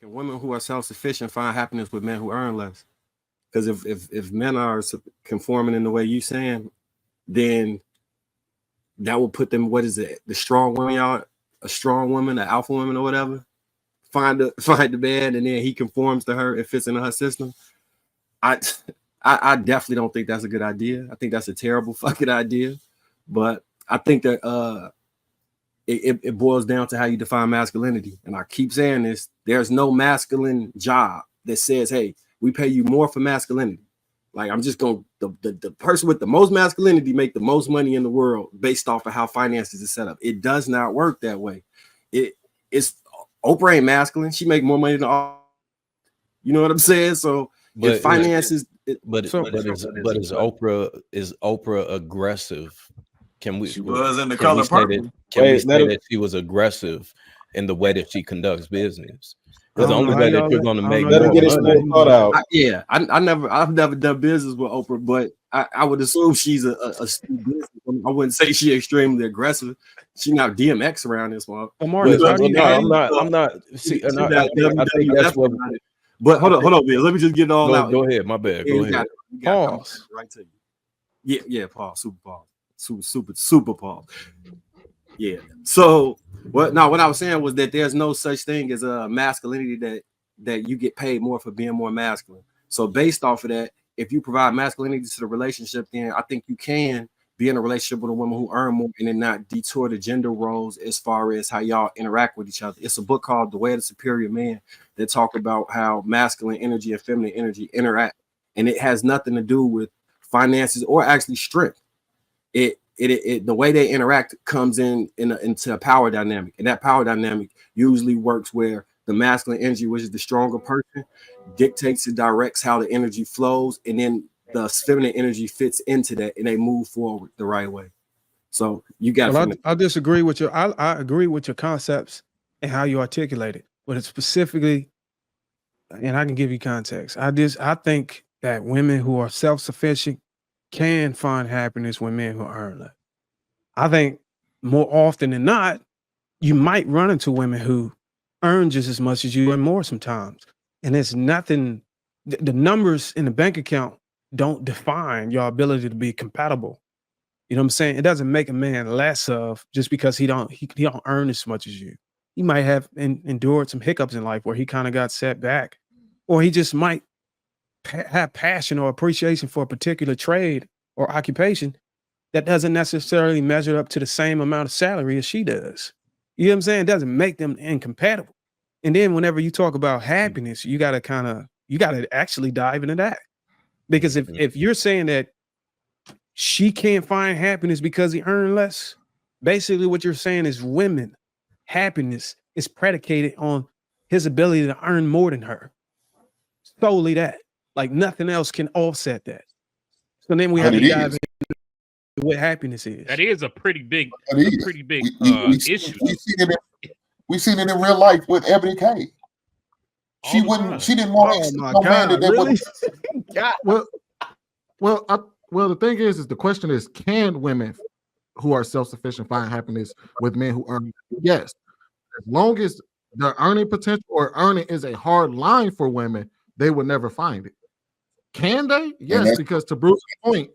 Can women who are self-sufficient find happiness with men who earn less? Because if men are conforming in the way you saying, then that will put them, what is it, the strong woman, y'all, a strong woman, an alpha woman or whatever, find the man, and then he conforms to her, it fits into her system. I definitely don't think that's a good idea. I think that's a terrible fucking idea. But I think that it boils down to how you define masculinity. And I keep saying this, there's no masculine job that says, hey, we pay you more for masculinity. Like, I'm just going to, the person with the most masculinity make the most money in the world based off of how finances is set up. It does not work that way. It's Oprah ain't masculine. She make more money than all. You know what I'm saying? So if finances, is Oprah aggressive? Can we? She was in The Color Purple. Can we say that she was aggressive in the way that she conducts business? Because the only way that you're going to make money. I've never done business with Oprah, but I would assume she's a business. I wouldn't say she's extremely aggressive. She's not DMX around this one. I'm not. See, I think that's what. But hold on, man. Let me just get it all out. Go ahead. My bad. Go ahead. Pause. Right to you. Yeah. Pause. Super pause. Super pause. Yeah. So what I was saying was that there's no such thing as a masculinity that you get paid more for being more masculine. So based off of that, if you provide masculinity to the relationship, then I think you can be in a relationship with a woman who earn more and then not detour the gender roles as far as how y'all interact with each other. It's a book called The Way of the Superior Man that talk about how masculine energy and feminine energy interact, and it has nothing to do with finances or actually strength. The way they interact comes into a power dynamic, and that power dynamic usually works where the masculine energy, which is the stronger person, dictates and directs how the energy flows, and then the feminine energy fits into that, and they move forward the right way. So you got. Well, I disagree with you. I agree with your concepts and how you articulate it, but it's specifically, and I can give you context. I think that women who are self-sufficient can find happiness with men who earn less. I think more often than not, you might run into women who earn just as much as you and more sometimes. And it's nothing, the numbers in the bank account don't define your ability to be compatible. You know what I'm saying? It doesn't make a man less of just because he don't earn as much as you. He might have endured some hiccups in life where he kind of got set back, or he just might have passion or appreciation for a particular trade or occupation that doesn't necessarily measure up to the same amount of salary as she does. You know what I'm saying? It doesn't make them incompatible. And then whenever you talk about happiness, you got to actually dive into that. Because if you're saying that she can't find happiness because he earned less, basically what you're saying is women happiness is predicated on his ability to earn more than her. Solely that. Like nothing else can offset that. So then we have to dive into what happiness is. That is a pretty big issue. We've seen it in real life with Ebony K. She didn't want no man that really? Well, the thing is the question is, can women who are self-sufficient find happiness with men who earn? Yes. As long as the earning potential or earning is a hard line for women, they will never find it. Can they? Yes, because to Bruce's point,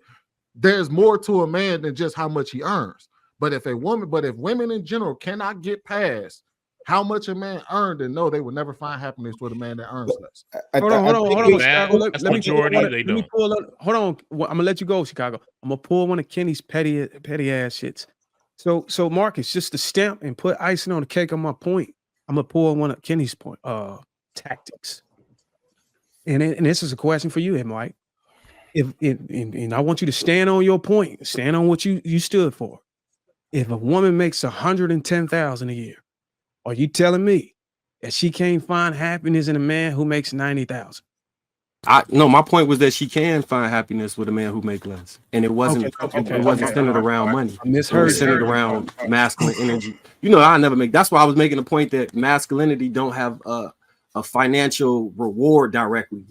there's more to a man than just how much he earns. But if women in general cannot get past how much a man earned, and no, they will never find happiness with a man that earns less. Hold on. That's majority. Let me pull up. Hold on. I'm gonna let you go, Chicago. I'm gonna pull one of Kenny's petty ass shits. So Marcus, just to stamp and put icing on the cake on my point, I'm gonna pull one of Kenny's point tactics. And this is a question for you, Mike. And I want you to stand on your point, stand on what you stood for. If a woman makes $110,000 a year, are you telling me that she can't find happiness in a man who makes $90,000? No, my point was that she can find happiness with a man who makes less, and it wasn't centered around money. I misheard. It was centered around masculine energy. You know, I never make. That's why I was making the point that masculinity don't have a financial reward directly.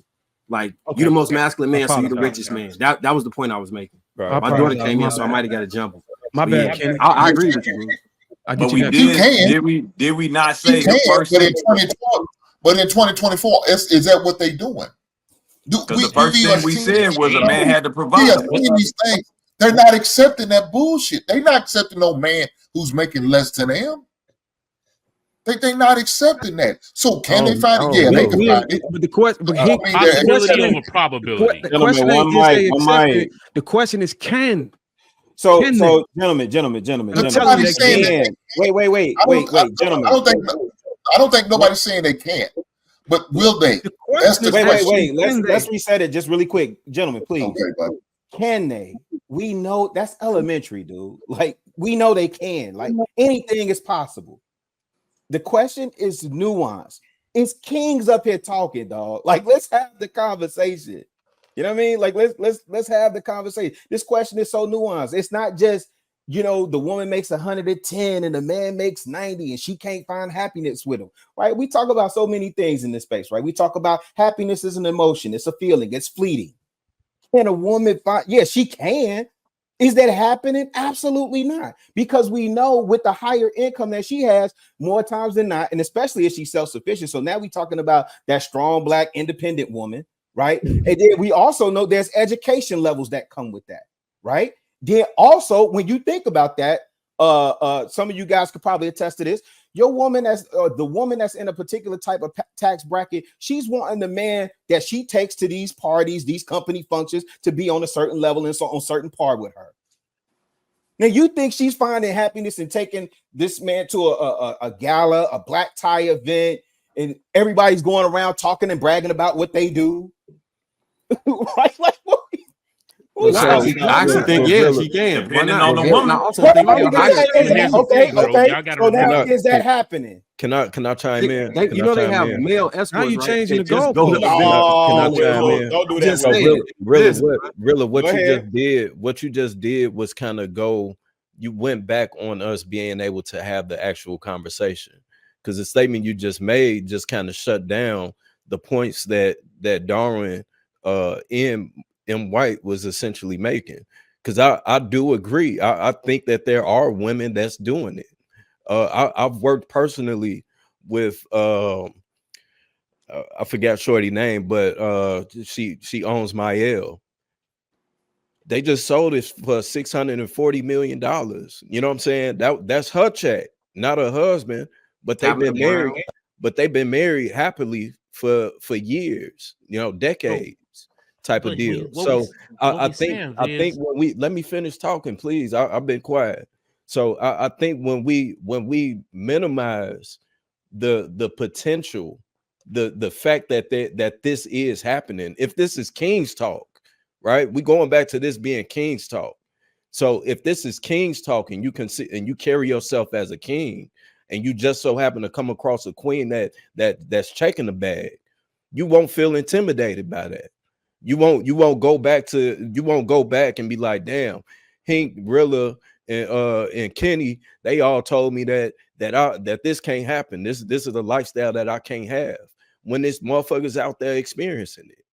Like you're the most masculine man, so you're the richest man. That was the point I was making. Right. My daughter came in, so I might have got to jump. My bad. Yeah, I agree with you. But we did we not say the first thing? But in 2024, is that what they doing? Because the first thing we said was a man had to provide. These things, they're not accepting that bullshit. They're not accepting no man who's making less than them. They're not accepting that. So can they find it? Yeah, they can find it. But the question, possibility over probability. The question is can. So gentlemen. Wait, gentlemen. I don't think nobody's saying they can't. But will they? That's the question. Wait. Let's reset it just really quick, gentlemen, please. Okay, buddy. Can they? We know that's elementary, dude. Like we know they can. Like anything is possible. The question is nuance. It's kings up here talking, dog. Like let's have the conversation. You know what I mean? Like let's have the conversation. This question is so nuanced. It's not just the woman makes 110 and the man makes 90 and she can't find happiness with him, right? We talk about so many things in this space, right? We talk about happiness is an emotion, it's a feeling, it's fleeting. Can a woman find? Yeah, she can. Is that happening? Absolutely not. Because we know with the higher income that she has, more times than not, and especially if she's self-sufficient. So now we're talking about that strong black independent woman, right? And then we also know there's education levels that come with that, right? Then also, when you think about that, some of you guys could probably attest to this. Your woman the woman that's in a particular type of tax bracket, she's wanting the man that she takes to these parties, these company functions, to be on a certain level and so on certain par with her. Now, you think she's finding happiness in taking this man to a gala, a black tie event, and everybody's going around talking and bragging about what they do, right? Like, what? I actually think she can. Depending on the woman. I also think okay. So now is that happening? Can I chime in? They have male escorts. How you changing the goal? Can I chime in? Don't do that. Really, what you just did was kind of you went back on us being able to have the actual conversation, because the statement you just made just kind of shut down the points that Darwin M. White was essentially making. Because I do agree. I think that there are women that's doing it. I've worked personally with I forgot shorty name, but she owns Mael. They just sold it for $640 million. You know what I'm saying? That's her check, not her husband. But they've been married. But they've been married happily for years. Decades. Type of deal. So I think when we let me finish talking, please. I've been quiet. So I think when we minimize the potential, the fact that this is happening, if this is King's talk, right? We going back to this being King's talk. So if this is King's talk and you can see and you carry yourself as a king, and you just so happen to come across a queen that's checking the bag, you won't feel intimidated by that. You won't go back and be like, damn, Hank, Rilla, and Kenny, they all told me that this can't happen. This is a lifestyle that I can't have, when this motherfucker's out there experiencing it.